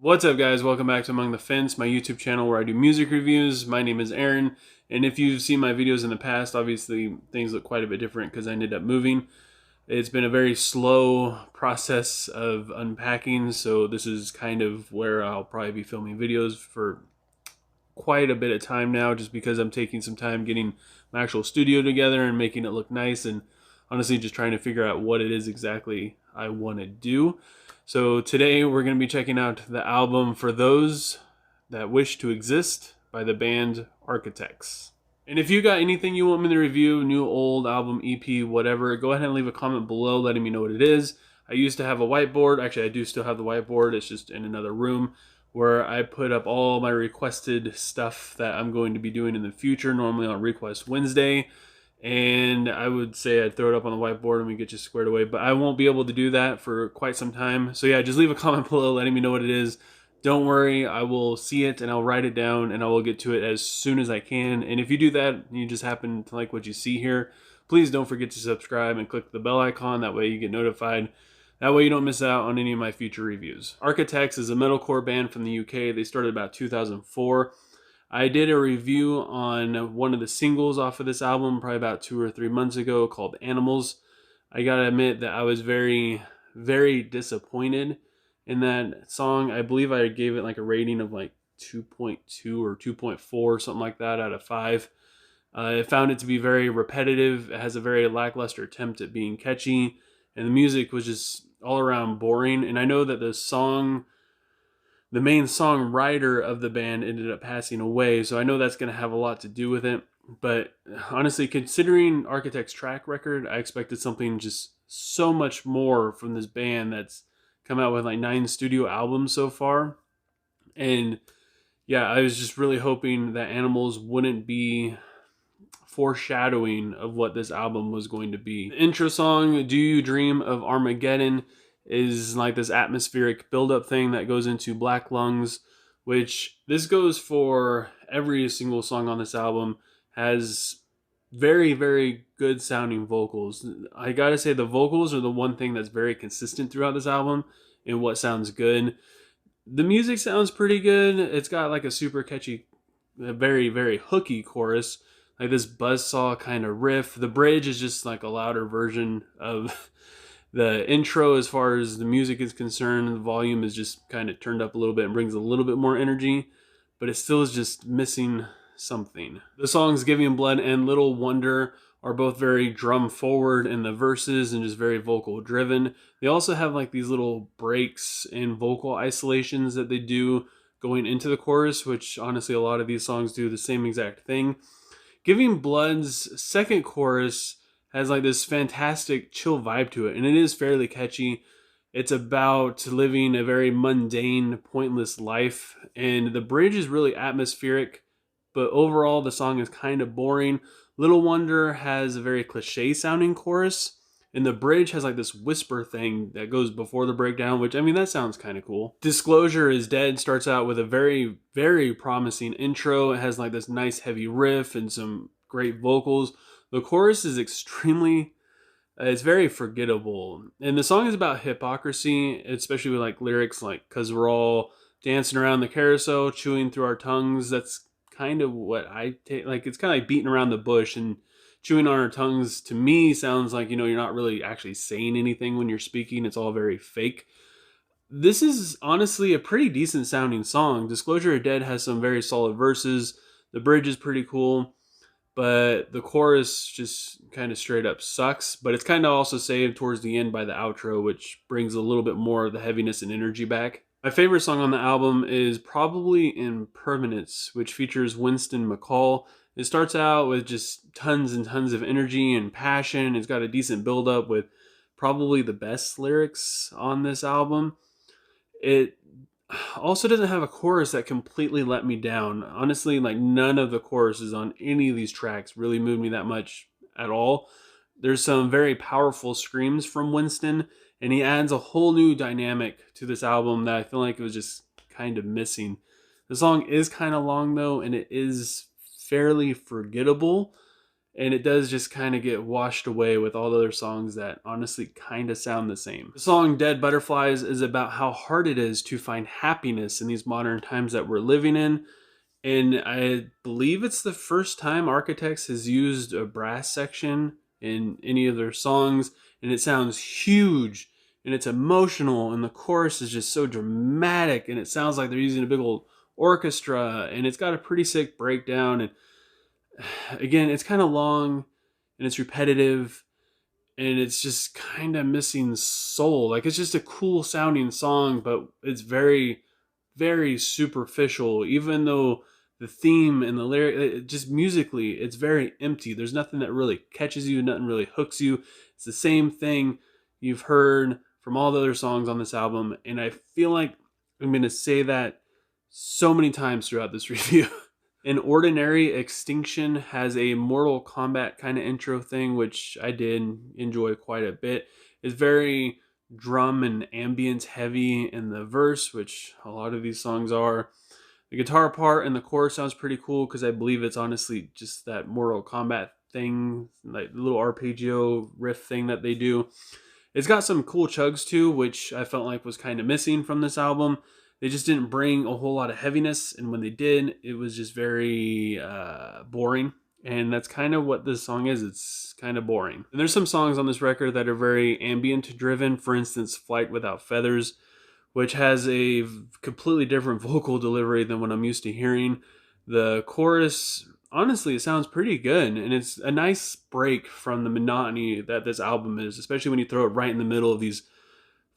What's up, guys? Welcome back to Among the Fence, my YouTube channel where I do music reviews. My name is Aaron, and if you've seen my videos in the past, obviously things look quite a bit different because I ended up moving. It's been a very slow process of unpacking, so this is kind of where I'll probably be filming videos for quite a bit of time now, just because I'm taking some time getting my actual studio together and making it look nice, and honestly just trying to figure out what it is exactly I want to do. So today we're going to be checking out the album For Those That Wish to Exist by the band Architects. And if you got anything you want me to review, new, old, album, EP, whatever, go ahead and leave a comment below letting me know what it is. I used to have a whiteboard. Actually, I do still have the whiteboard. It's just in another room where I put up all my requested stuff that I'm going to be doing in the future, normally on Request Wednesday. And I would say I'd throw it up on the whiteboard and we get you squared away, but I won't be able to do that for quite some time. So yeah, just leave a comment below letting me know what it is. Don't worry, I will see it and I'll write it down and I will get to it as soon as I can. And if you do that, and you just happen to like what you see here, please don't forget to subscribe and click the bell icon. That way you get notified. That way you don't miss out on any of my future reviews. Architects is a metalcore band from the UK. They started about 2004. I did a review on one of the singles off of this album probably about 2 or 3 months ago called Animals. I gotta admit that I was very, very disappointed in that song. I believe I gave it like a rating of like 2.2 or 2.4, something like that out of 5. I found it to be very repetitive. It has a very lackluster attempt at being catchy, and the music was just all around boring. And I know that the main songwriter of the band ended up passing away, so I know that's going to have a lot to do with it. But honestly, considering Architect's track record, I expected something just so much more from this band that's come out with like 9 studio albums so far. And yeah, I was just really hoping that Animals wouldn't be foreshadowing of what this album was going to be. The intro song, Do You Dream of Armageddon, is like this atmospheric build-up thing that goes into Black Lungs, which this goes for every single song on this album. Has very, very good sounding vocals. I gotta say the vocals are the one thing that's very consistent throughout this album and what sounds good. The music sounds pretty good. It's got like a super catchy, very, very hooky chorus, like this buzzsaw kind of riff. The bridge is just like a louder version of the intro. As far as the music is concerned, the volume is just kind of turned up a little bit and brings a little bit more energy, but it still is just missing something. The songs Giving Blood and Little Wonder are both very drum forward in the verses and just very vocal driven. They also have like these little breaks and vocal isolations that they do going into the chorus, which honestly a lot of these songs do the same exact thing. Giving Blood's second chorus has like this fantastic chill vibe to it, and it is fairly catchy. It's about living a very mundane, pointless life, and the bridge is really atmospheric, but overall the song is kind of boring. Little Wonder has a very cliche sounding chorus, and the bridge has like this whisper thing that goes before the breakdown, which, I mean, that sounds kind of cool. Disclosure is Dead starts out with a very, very promising intro. It has like this nice heavy riff and some great vocals. The chorus is extremely, it's very forgettable. And the song is about hypocrisy, especially with like lyrics like, "'cause we're all dancing around the carousel, chewing through our tongues." That's kind of what I take. Like, it's kind of like beating around the bush, and chewing on our tongues to me sounds like, you know, you're not really actually saying anything when you're speaking. It's all very fake. This is honestly a pretty decent sounding song. Disclosure of Dead has some very solid verses. The bridge is pretty cool, but the chorus just kind of straight up sucks. But it's kind of also saved towards the end by the outro, which brings a little bit more of the heaviness and energy back. My favorite song on the album is probably Impermanence, which features Winston McCall. It starts out with just tons and tons of energy and passion. It's got a decent build-up with probably the best lyrics on this album. It also doesn't have a chorus that completely let me down. Honestly, like, none of the choruses on any of these tracks really moved me that much at all. There's some very powerful screams from Winston, and he adds a whole new dynamic to this album that I feel like it was just kind of missing. The song is kind of long though, and it is fairly forgettable. and it does just kind of get washed away with all the other songs that honestly kind of sound the same. The song Dead Butterflies is about how hard it is to find happiness in these modern times that we're living in. And I believe it's the first time Architects has used a brass section in any of their songs. And it sounds huge and it's emotional. And the chorus is just so dramatic. And it sounds like they're using a big old orchestra. And it's got a pretty sick breakdown. And again, it's kind of long and it's repetitive and it's just kind of missing soul. Like, it's just a cool sounding song, but it's very, very superficial, even though the theme and the lyric, just musically, it's very empty. There's nothing that really catches you, nothing really hooks you. It's the same thing you've heard from all the other songs on this album, and I feel like I'm going to say that so many times throughout this review. An Ordinary Extinction has a Mortal Kombat kind of intro thing, which I did enjoy quite a bit. It's very drum and ambience heavy in the verse, which a lot of these songs are. The guitar part and the chorus sounds pretty cool because I believe it's honestly just that Mortal Kombat thing, like the little arpeggio riff thing that they do. It's got some cool chugs too, which I felt like was kind of missing from this album. They just didn't bring a whole lot of heaviness, and when they did, it was just very boring. And that's kind of what this song is. It's kind of boring. And there's some songs on this record that are very ambient driven. For instance, Flight Without Feathers, which has a completely different vocal delivery than what I'm used to hearing. The chorus, honestly, it sounds pretty good, and it's a nice break from the monotony that this album is, especially when you throw it right in the middle of these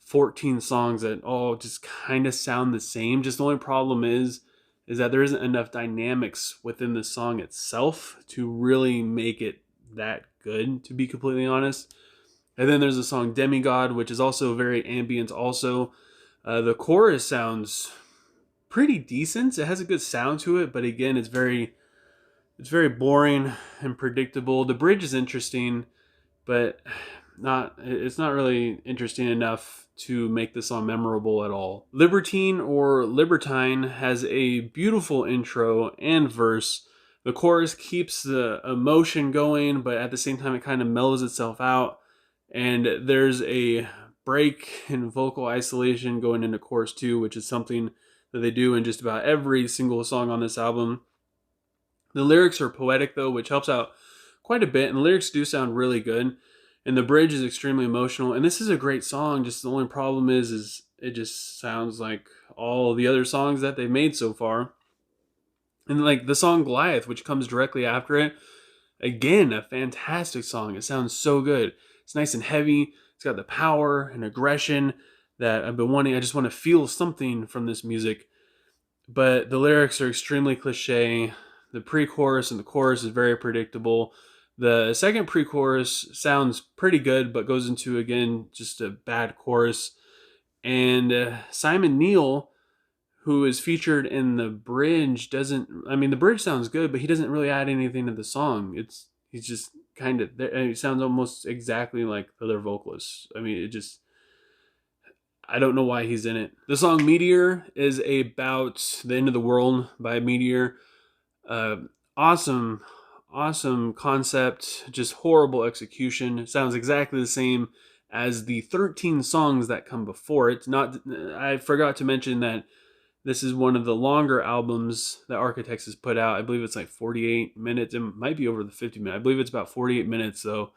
14 songs that all just kind of sound the same. Just the only problem is that there isn't enough dynamics within the song itself to really make it that good, to be completely honest. And then there's the song Demigod, which is also very ambient also. The chorus sounds pretty decent. It has a good sound to it, but again, it's very boring and predictable. The bridge is interesting, but it's not really interesting enough to make the song memorable at all. Libertine or Libertine has a beautiful intro and verse. The chorus keeps the emotion going, but at the same time it kind of mellows itself out. And there's a break in vocal isolation going into chorus 2, which is something that they do in just about every single song on this album. The lyrics are poetic though, which helps out quite a bit, and the lyrics do sound really good. And the bridge is extremely emotional. And this is a great song. Just the only problem is it just sounds like all the other songs that they've made so far. And like the song Goliath, which comes directly after it. Again, a fantastic song. It sounds so good. It's nice and heavy. It's got the power and aggression that I've been wanting. I just want to feel something from this music. But the lyrics are extremely cliche. The pre-chorus and the chorus is very predictable. The second pre-chorus sounds pretty good, but goes into, again, just a bad chorus. And Simon Neil, who is featured in the bridge, the bridge sounds good, but he doesn't really add anything to the song. He's just kind of there. He sounds almost exactly like the other vocalists. I don't know why he's in it. The song Meteor is about the end of the world by Meteor. Awesome concept, just horrible execution. It sounds exactly the same as the 13 songs that come before it. I forgot to mention that this is one of the longer albums that Architects has put out. I believe it's like 48 minutes. It might be over the 50 minutes. I believe it's about 48 minutes though.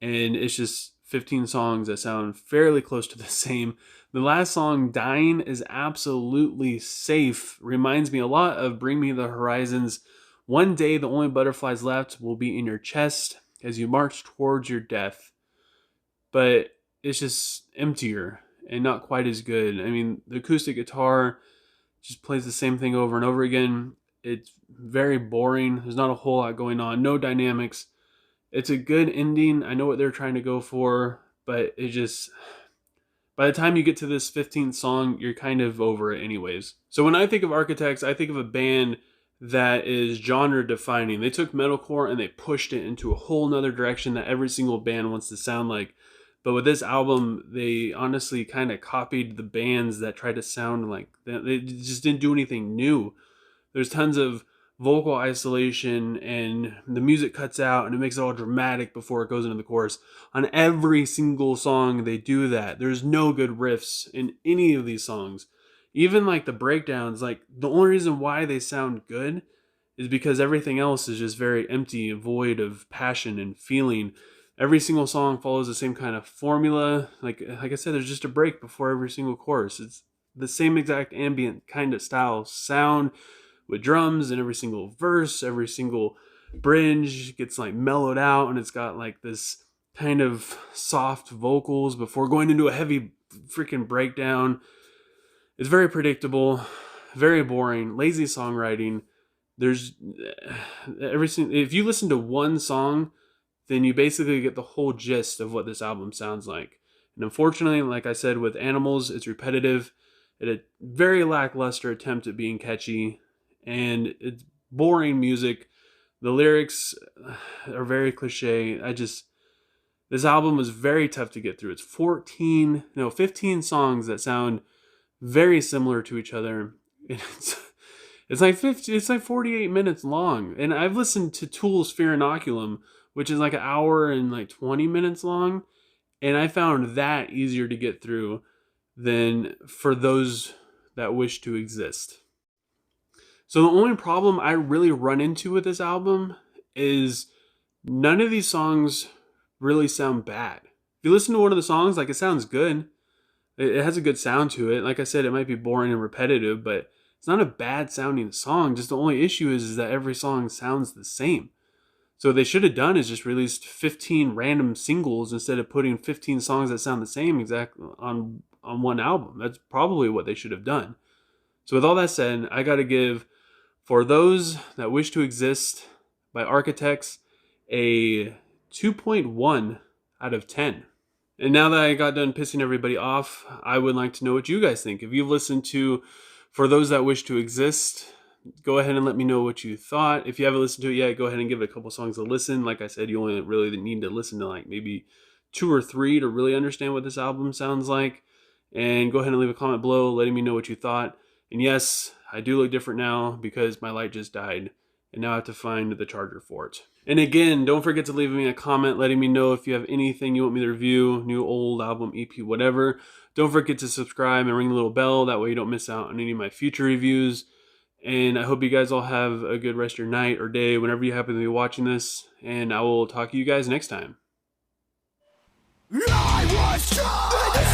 And it's just 15 songs that sound fairly close to the same. The last song, Dying, is absolutely safe. Reminds me a lot of Bring Me the Horizon's One Day the Only Butterflies Left Will Be in Your Chest as you march towards your death. But it's just emptier and not quite as good. I mean, the acoustic guitar just plays the same thing over and over again. It's very boring. There's not a whole lot going on. No dynamics. It's a good ending. I know what they're trying to go for, but it just... by the time you get to this 15th song, you're kind of over it anyways. So when I think of Architects, I think of a band that is genre defining. They took metalcore and they pushed it into a whole nother direction that every single band wants to sound like. But with this album, they honestly kind of copied the bands that tried to sound like that. They just didn't do anything new. There's tons of vocal isolation, and the music cuts out and it makes it all dramatic before it goes into the chorus. On every single song they do that. There's no good riffs in any of these songs. Even like the breakdowns, like the only reason why they sound good is because everything else is just very empty and void of passion and feeling. Every single song follows the same kind of formula. Like I said, there's just a break before every single chorus. It's the same exact ambient kind of style sound with drums in every single verse. Every single bridge gets like mellowed out, and it's got like this kind of soft vocals before going into a heavy freaking breakdown. It's very predictable, very boring, lazy songwriting. There's if you listen to one song, then you basically get the whole gist of what this album sounds like. And unfortunately, like I said, with Animals, it's repetitive. It's a very lackluster attempt at being catchy, and it's boring music. The lyrics are very cliche. This album was very tough to get through. It's 15 songs that sound very similar to each other. It's like 48 minutes long. And I've listened to Tool's Fear Inoculum, which is like an hour and like 20 minutes long. And I found that easier to get through than For Those That Wish to Exist. So the only problem I really run into with this album is none of these songs really sound bad. If you listen to one of the songs, like, it sounds good. It has a good sound to it. Like I said, it might be boring and repetitive, but it's not a bad sounding song. Just the only issue is that every song sounds the same. So what they should have done is just released 15 random singles instead of putting 15 songs that sound the same exactly on one album. That's probably what they should have done. So with all that said, I got to give For Those That Wish to Exist by Architects a 2.1 out of 10. And now that I got done pissing everybody off, I would like to know what you guys think. If you've listened to For Those That Wish to Exist, go ahead and let me know what you thought. If you haven't listened to it yet, go ahead and give it a couple songs a listen. Like I said, you only really need to listen to like maybe 2 or 3 to really understand what this album sounds like. And go ahead and leave a comment below letting me know what you thought. And yes, I do look different now because my light just died, and now I have to find the charger for it. And again, don't forget to leave me a comment letting me know if you have anything you want me to review, new, old, album, EP, whatever. Don't forget to subscribe and ring the little bell. That way you don't miss out on any of my future reviews. And I hope you guys all have a good rest of your night or day whenever you happen to be watching this. And I will talk to you guys next time. I was trying